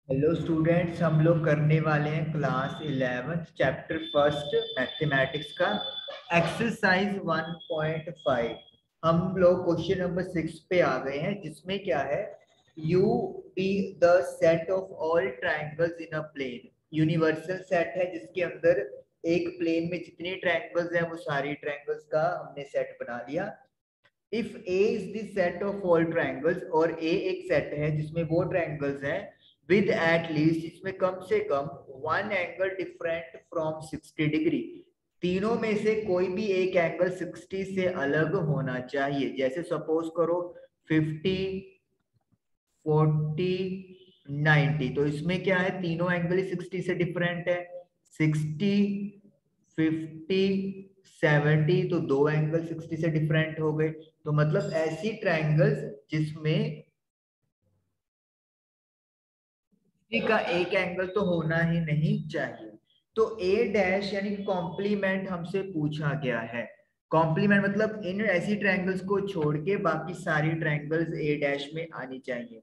Hello students, हम लोग करने वाले हैं क्लास 11 चैप्टर फर्स्ट मैथमेटिक्स का एक्सरसाइज 1.5। हम लोग क्वेश्चन नंबर 6 पे आ गए हैं, जिसमें क्या है, U be the set of all triangles in a plane. Universal set है जिसके अंदर एक प्लेन में जितने ट्राइंगल्स हैं वो सारी ट्राइंगल्स का हमने सेट बना लिया। If A is the set of all triangles, और ए एक सेट है जिसमें वो ट्राइंगल्स हैं विद एट लीस्ट, इसमें कम से कम one angle different from 60 degree. तीनों में से कोई भी एक एंगल 60 से अलग होना चाहिए। जैसे सपोज करो 50, 40, 90, तो इसमें क्या है, तीनों एंगल ही 60 से डिफरेंट है। 60, 50, 70, तो दो एंगल 60 से डिफरेंट हो गए। तो मतलब ऐसी ट्राइंगल्स जिसमें का एक एंगल तो होना ही नहीं चाहिए। तो ए डैश यानी कॉम्प्लीमेंट हमसे पूछा गया है। कॉम्प्लीमेंट मतलब इन ऐसी ट्रायंगल्स को छोड़ के बाकी सारी ट्रायंगल्स ए डैश में आनी चाहिए।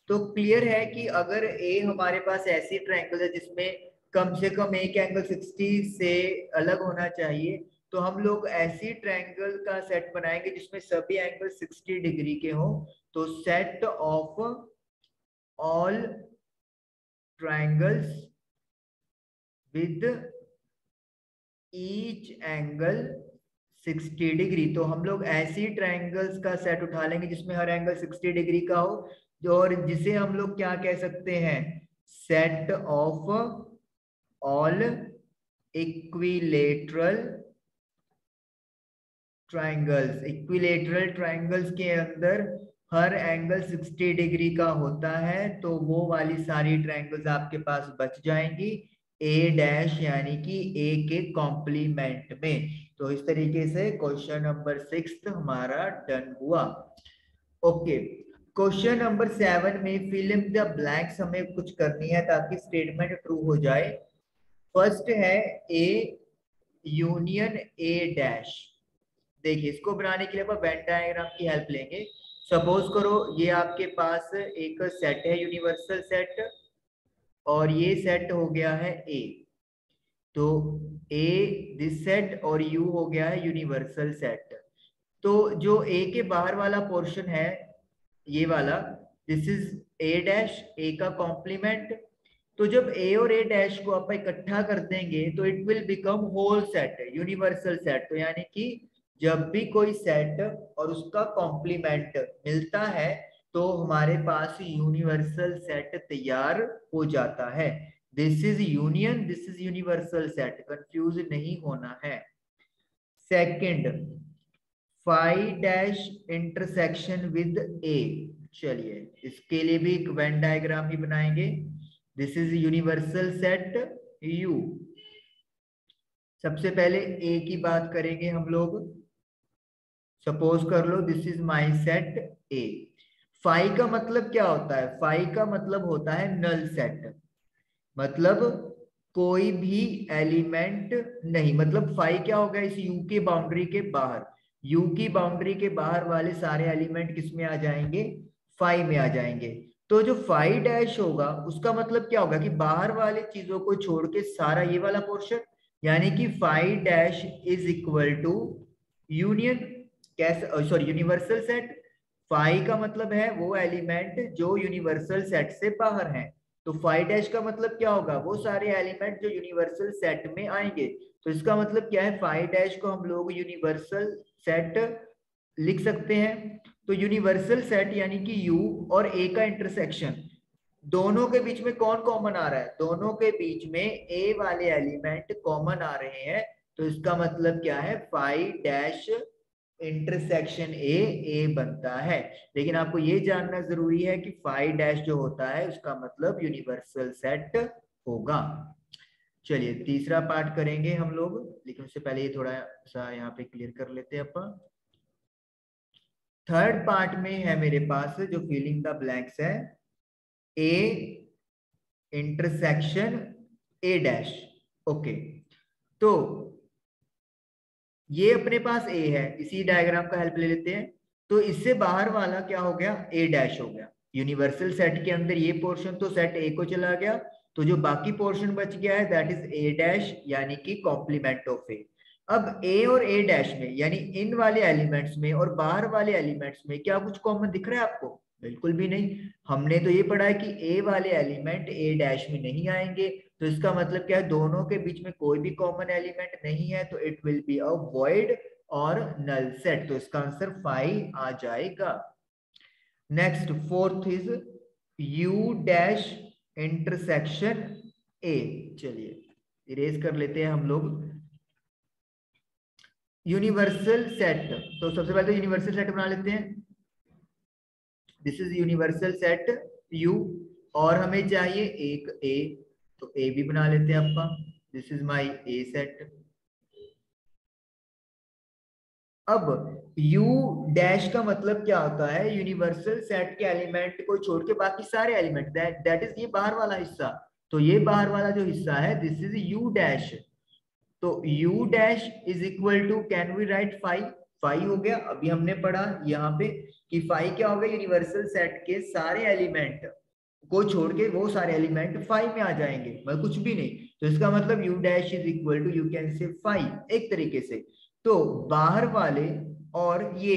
तो क्लियर है कि अगर ए हमारे पास ऐसी ट्रायंगल है जिसमें कम से कम एक एंगल 60 से अलग होना चाहिए, तो हम लोग ऐसी ट्रायंगल का सेट बनाएंगे जिसमें सभी एंगल 60 डिग्री के हो। तो set of all triangles with each angle 60 degree. तो हम लोग ऐसी ट्रायंगल्स का सेट उठा लेंगे जिसमें हर एंगल 60 डिग्री का हो, और जिसे हम लोग क्या कह सकते हैं, set of all equilateral triangles. Equilateral triangles के अंदर हर एंगल 60 डिग्री का होता है, तो वो वाली सारी ट्रायंगल्स आपके पास बच जाएंगी ए डैश यानी कि ए के कॉम्प्लीमेंट में। तो इस तरीके से क्वेश्चन नंबर 6 हमारा डन हुआ। ओके, क्वेश्चन नंबर 7 में फिल इन द ब्लैंक्स हमें कुछ करनी है ताकि स्टेटमेंट ट्रू हो जाए। फर्स्ट है ए यूनियन ए डैश। देखिए, इसको बनाने के लिए आप वेन डायग्राम की हेल्प लेंगे। सपोज करो ये आपके पास एक सेट है, यूनिवर्सल सेट, और ये सेट हो गया है ए। तो ए दिस सेट और यू हो गया है यूनिवर्सल सेट। तो जो ए के बाहर वाला पोर्शन है, ये वाला, दिस इज ए डैश, ए का कॉम्प्लीमेंट। तो जब ए और ए डैश को आप इकट्ठा कर देंगे तो it will become whole set, universal set. तो यानी कि जब भी कोई सेट और उसका कॉम्प्लीमेंट मिलता है तो हमारे पास यूनिवर्सल सेट तैयार हो जाता है। This is union, this is universal set, confuse नहीं होना है। Second, phi dash intersection with A. चलिए, इसके लिए भी एक वेन डायग्राम ही बनाएंगे। This is universal set U. सबसे पहले ए की बात करेंगे हम लोग। सपोज कर लो this is my set A. Phi का मतलब क्या होता है? फाई का मतलब होता है नल सेट, मतलब कोई भी एलिमेंट नहीं। मतलब फाई क्या होगा, इस यू के बाउंड्री के बाहर, यू की बाउंड्री के बाहर वाले सारे एलिमेंट किस में आ जाएंगे, फाई में आ जाएंगे। तो जो फाई डैश होगा उसका मतलब क्या होगा कि बाहर वाली चीजों को छोड़ के सारा ये वाला पोर्शन, यानी कि phi dash is equal to union, कैसे, सॉरी, यूनिवर्सल सेट। फाई का मतलब है वो एलिमेंट जो यूनिवर्सल सेट से बाहर हैं। तो फाई डैश का मतलब क्या होगा, वो सारे एलिमेंट जो यूनिवर्सल सेट में आएंगे। तो इसका मतलब क्या है, फाई डैश को हम लोग यूनिवर्सल सेट लिख सकते हैं। तो यूनिवर्सल सेट यानी कि यू और ए का इंटरसेक्शन, दोनों के बीच में कौन कॉमन आ रहा है, दोनों के बीच में ए वाले एलिमेंट कॉमन आ रहे हैं। तो इसका मतलब क्या है, फाई डैश इंटरसेक्शन ए, ए बनता है। लेकिन आपको ये जानना जरूरी है कि फाई डैश जो होता है उसका मतलब यूनिवर्सल सेट होगा। चलिए, तीसरा पार्ट करेंगे हम लोग, लेकिन उससे पहले ये थोड़ा सा यहाँ पे क्लियर कर लेते हैं अपन। थर्ड पार्ट में है मेरे पास जो फिलिंग द ब्लैंक्स है, A intersection A dash. Okay, तो ये अपने पास ए है, इसी डायग्राम का हेल्प ले लेते हैं। तो इससे बाहर वाला क्या हो गया, ए डैश हो गया। यूनिवर्सल सेट के अंदर ये पोर्शन तो सेट ए को चला गया, तो जो बाकी पोर्शन बच गया है दैट इज ए डैश, यानी कि कॉम्प्लीमेंट ऑफ ए। अब ए और ए डैश में यानी इन वाले एलिमेंट्स में और बाहर वाले एलिमेंट्स में क्या कुछ कॉमन दिख रहा है आपको? बिल्कुल भी नहीं। हमने तो ये पढ़ा है कि ए वाले एलिमेंट ए डैश में नहीं आएंगे, तो इसका मतलब क्या है, दोनों के बीच में कोई भी कॉमन एलिमेंट नहीं है, तो it will be a void और नल सेट। तो इसका आंसर 5 आ जाएगा। Next fourth is you dash intersection A. चलिए इरेज कर लेते हैं हम लोग यूनिवर्सल सेट। तो सबसे पहले तो यूनिवर्सल सेट बना लेते हैं। This is universal set you, और हमें चाहिए एक ए, तो ए भी बना लेते हैं आपका। This is my A set. अब u डैश का मतलब क्या होता है? यूनिवर्सल सेट के एलिमेंट को छोड़ के बाकी सारे एलिमेंट, दैट इज ये बाहर वाला हिस्सा। तो ये बाहर वाला जो हिस्सा है दिस इज u डैश। तो u dash is equal to, can we write 5? 5 हो गया। अभी हमने पढ़ा यहाँ पे कि 5 क्या होगा, यूनिवर्सल सेट के सारे एलिमेंट को छोड़ के वो सारे एलिमेंट 5 में आ जाएंगे, मतलब कुछ भी नहीं। तो इसका मतलब u dash is equal to, you can say 5 एक तरीके से। तो बाहर वाले और ये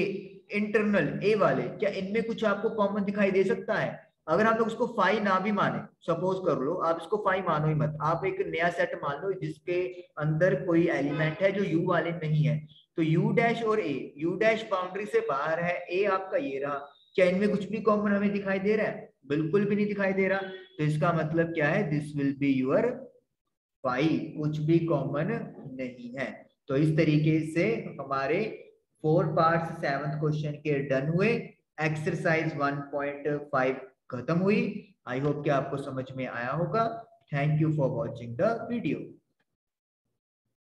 इंटरनल ए वाले, क्या इनमें कुछ आपको कॉमन दिखाई दे सकता है? अगर हम लोग उसको 5 ना भी माने, सपोज कर लो आप इसको 5 मानो ही मत, आप एक नया सेट मान लो जिसके अंदर कोई एलिमेंट है जो यू वाले नहीं है, तो यू डैश और ए, यू डैश बाउंड्री से बाहर है, ए आपका ये रहा, क्या इनमें कुछ भी कॉमन हमें दिखाई दे रहा है? बिल्कुल भी नहीं दिखाई दे रहा। तो इसका मतलब क्या है, दिस विल बी योर 5, कुछ भी कॉमन नहीं है। तो इस तरीके से हमारे 4 पार्ट्स 7th क्वेश्चन के डन हुए। एक्सरसाइज 1.5 खत्म हुई। आई होप कि आपको समझ में आया होगा। Thank you for watching the video.